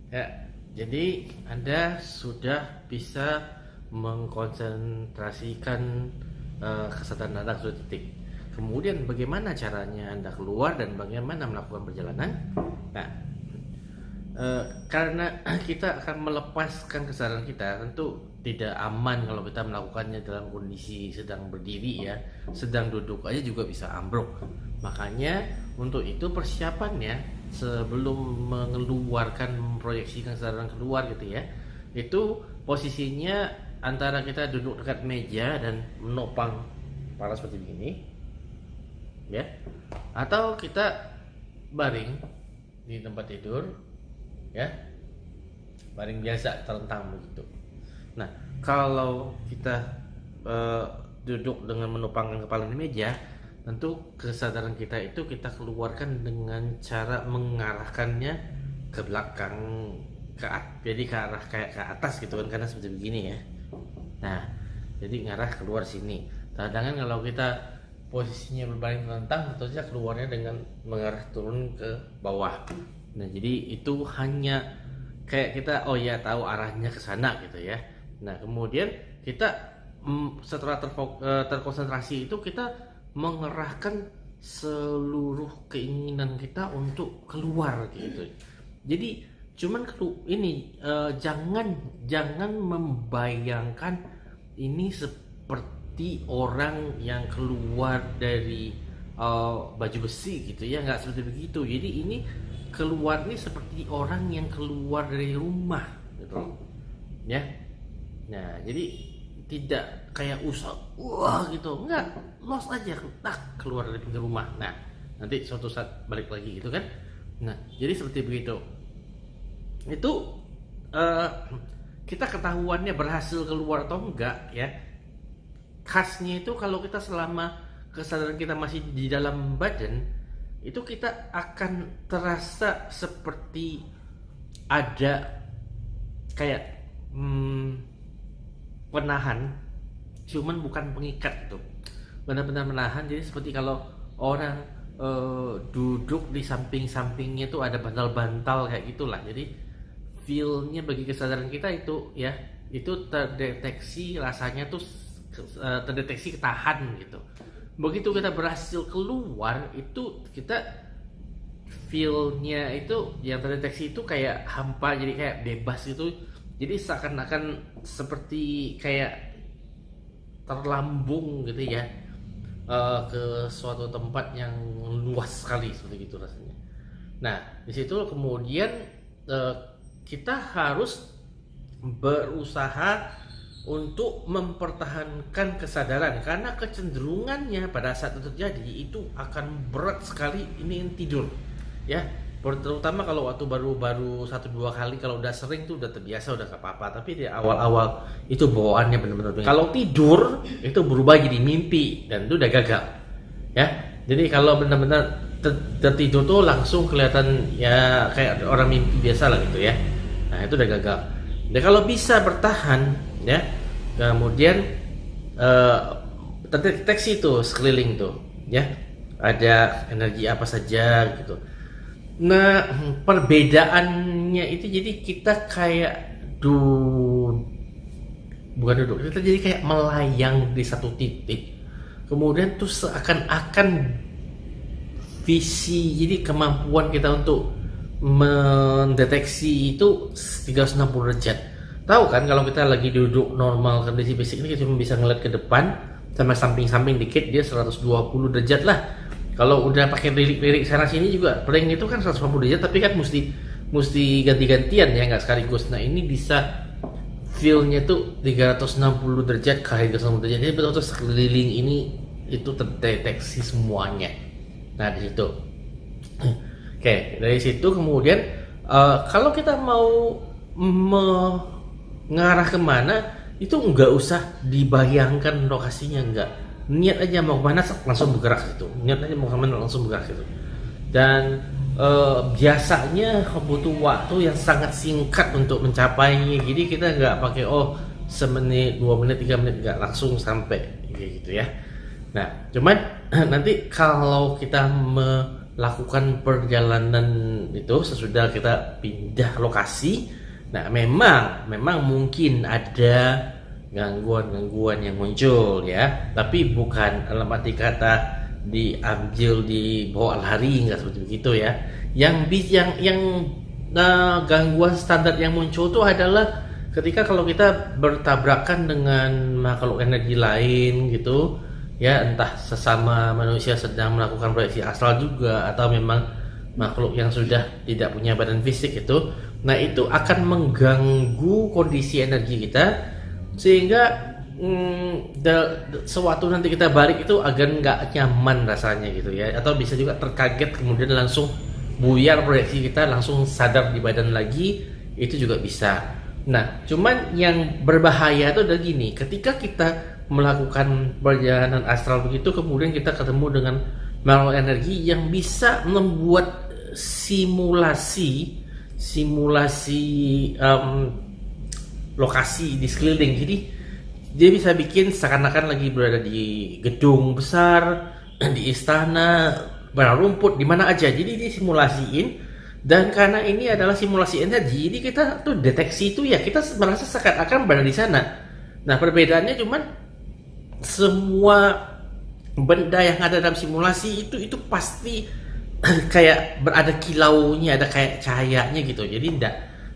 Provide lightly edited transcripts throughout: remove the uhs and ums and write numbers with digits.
Ya, jadi Anda sudah bisa mengkonsentrasikan kesadaran Anda ke suatu titik. Kemudian bagaimana caranya Anda keluar dan bagaimana melakukan perjalanan? Nah, karena kita akan melepaskan kesadaran kita, tentu tidak aman kalau kita melakukannya dalam kondisi sedang berdiri ya, sedang duduk aja juga bisa ambruk. Makanya untuk itu persiapannya sebelum mengeluarkan proyeksi kesadaran keluar gitu ya, itu posisinya antara kita duduk dekat meja dan menopang kepala seperti begini ya, atau kita baring di tempat tidur ya, baring biasa terentang begitu. Nah, kalau kita duduk dengan menopangkan kepala di meja, tentu kesadaran kita itu kita keluarkan dengan cara mengarahkannya ke belakang, jadi ke arah kayak ke atas gitu kan, karena seperti begini ya. Nah, jadi ngarah keluar sini. Kadang kalau kita posisinya berbaring telentang, tentunya keluarnya dengan mengarah turun ke bawah. Nah, jadi itu hanya kayak kita tahu arahnya ke sana gitu ya. Nah, kemudian kita setelah terkonsentrasi itu kita mengerahkan seluruh keinginan kita untuk keluar gitu. Jadi cuman jangan membayangkan ini seperti orang yang keluar dari baju besi gitu ya, nggak seperti begitu. Jadi ini keluar ini seperti orang yang keluar dari rumah gitu ya. Nah, jadi tidak kayak gitu, enggak, los aja, keluar dari pintu rumah. Nah, nanti suatu saat balik lagi gitu kan. Nah, jadi seperti begitu. Itu kita ketahuannya berhasil keluar atau enggak ya, khasnya itu kalau kita selama kesadaran kita masih di dalam badan, itu kita akan terasa seperti ada kayak penahan, cuman bukan pengikat tuh, benar-benar menahan. Jadi seperti kalau orang duduk di samping-sampingnya tuh ada bantal-bantal kayak gitulah. Jadi feel-nya bagi kesadaran kita itu ya, itu terdeteksi, rasanya tuh terdeteksi ketahan gitu. Begitu kita berhasil keluar, itu kita feel-nya itu yang terdeteksi itu kayak hampa, jadi kayak bebas gitu. Jadi seakan-akan seperti kayak terlambung gitu ya, ke suatu tempat yang luas sekali seperti itu rasanya. Nah, di situ kemudian kita harus berusaha untuk mempertahankan kesadaran, karena kecenderungannya pada saat itu terjadi itu akan berat sekali ini tidur ya, terutama kalau waktu baru 1-2 kali. Kalau udah sering tuh udah terbiasa, udah gak apa-apa, tapi di awal-awal itu bawaannya benar-benar kalau tidur itu berubah jadi mimpi dan itu udah gagal ya. Jadi kalau benar-benar tertidur tuh langsung kelihatan ya kayak orang mimpi biasa lah gitu ya. Nah, itu udah gagal. Dan kalau bisa bertahan ya, kemudian terdeteksi tuh sekeliling tuh ya, ada energi apa saja gitu. Nah, perbedaannya itu jadi kita kayak bukan duduk, kita jadi kayak melayang di satu titik. Kemudian tuh seakan-akan visi, jadi kemampuan kita untuk mendeteksi itu 360 derajat. Tahu kan kalau kita lagi duduk normal kondisi basic ini, kita cuma bisa ngeliat ke depan sama samping-samping dikit, dia 120 derajat lah. Kalau udah pakai lirik sana sini juga plank itu kan 180 derajat, tapi kan mesti ganti-gantian ya, nggak sekaligus. Nah, ini bisa feel-nya tuh 360 derajat kali 360 derajat. Jadi betul-betul sekeliling ini itu terdeteksi semuanya. Nah, di situ. Oke, dari situ kemudian kalau kita mau mengarah kemana, itu nggak usah dibayangkan lokasinya, nggak. Niat aja mau kemana langsung bergerak gitu. Niat aja mau kemana langsung bergerak gitu. Dan biasanya butuh waktu yang sangat singkat untuk mencapainya. Jadi kita nggak pakai semenit, 2 menit, 3 menit, nggak langsung sampai gitu ya. Nah, cuman nanti kalau kita lakukan perjalanan itu sesudah kita pindah lokasi. Nah, memang mungkin ada gangguan-gangguan yang muncul ya, tapi bukan dalam arti kata diambil dibawa lari, nggak seperti begitu ya. Gangguan standar yang muncul itu adalah ketika kalau kita bertabrakan dengan makhluk energi lain gitu ya, entah sesama manusia sedang melakukan proyeksi astral juga, atau memang makhluk yang sudah tidak punya badan fisik itu. Nah, itu akan mengganggu kondisi energi kita, sehingga sewaktu nanti kita balik itu agak nggak nyaman rasanya gitu ya, atau bisa juga terkaget kemudian langsung buyar proyeksi kita, langsung sadar di badan lagi, itu juga bisa. Nah, cuman yang berbahaya itu adalah gini, ketika kita melakukan perjalanan astral begitu, kemudian kita ketemu dengan makhluk energi yang bisa membuat simulasi lokasi di sekeliling. Jadi dia bisa bikin seakan-akan lagi berada di gedung besar, di istana, rumput, di mana aja. Jadi dia simulasiin, dan karena ini adalah simulasi energi, jadi kita tuh deteksi itu ya, kita merasa seakan-akan berada di sana. Nah, perbedaannya cuman semua benda yang ada dalam simulasi itu pasti kayak berada kilaunya, ada kayak cahayanya gitu. Jadi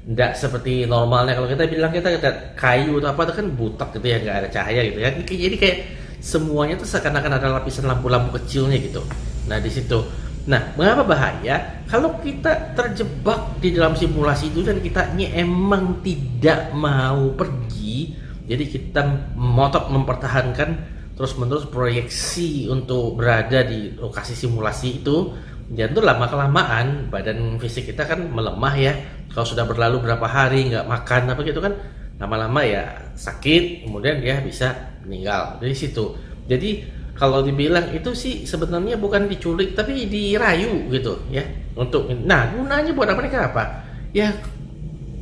enggak seperti normalnya kalau kita bilang kita kayu atau apa itu kan butak gitu ya, nggak ada cahaya gitu ya. Jadi kayak semuanya tuh seakan-akan ada lapisan lampu-lampu kecilnya gitu. Nah, di situ. Nah, mengapa bahaya? Kalau kita terjebak di dalam simulasi itu dan kitanya emang tidak mau pergi, jadi kita motot mempertahankan terus-menerus proyeksi untuk berada di lokasi simulasi itu, ya itu lama-kelamaan badan fisik kita kan melemah ya. Kalau sudah berlalu berapa hari nggak makan apa gitu kan, lama-lama ya sakit, kemudian dia bisa meninggal dari situ. Jadi kalau dibilang itu sih sebenarnya bukan diculik tapi dirayu gitu ya. Nah, gunanya buat apa mereka apa? Ya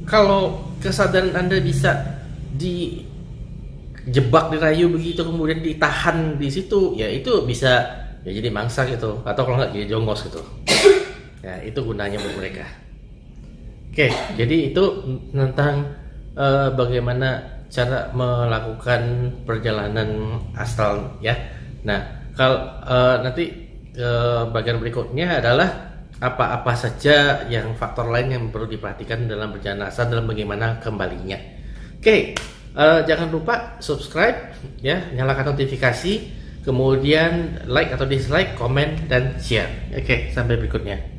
kalau kesadaran Anda bisa dijebak, dirayu begitu, kemudian ditahan di situ, ya itu bisa ya jadi mangsa gitu, atau kalau nggak jadi jongos gitu. Ya itu gunanya buat mereka. Oke, jadi itu tentang bagaimana cara melakukan perjalanan astral ya. Nah, kalau nanti bagian berikutnya adalah apa-apa saja yang faktor lain yang perlu diperhatikan dalam perjalanan astral, dalam bagaimana kembalinya. Oke, jangan lupa subscribe ya, nyalakan notifikasi, kemudian like atau dislike, komen dan share. Oke, sampai berikutnya.